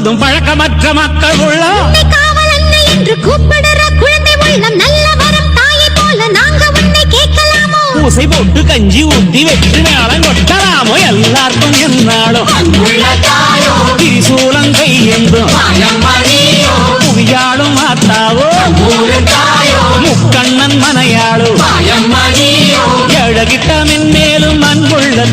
முழுதும் பழக்கமற்ற மக்கள் உள்ளம் காவலன்னை என்று கூப்பிடுற குழந்தை உள்ளம் நல்ல வரம் தாயை போல நாங்க உன்னை கேட்கலாமோ பூசை போட்டு கஞ்சி ஊத்தி வெற்றி மேளம் கொட்டலாமோ எல்லாருக்கும் என்னாலும் திரிசூலம் கையெந்தும் புவியாடும் மாத்தாவோ முக்கண்ணன் மனையாளோ எழகிட்ட மென்மேலும் அன்பு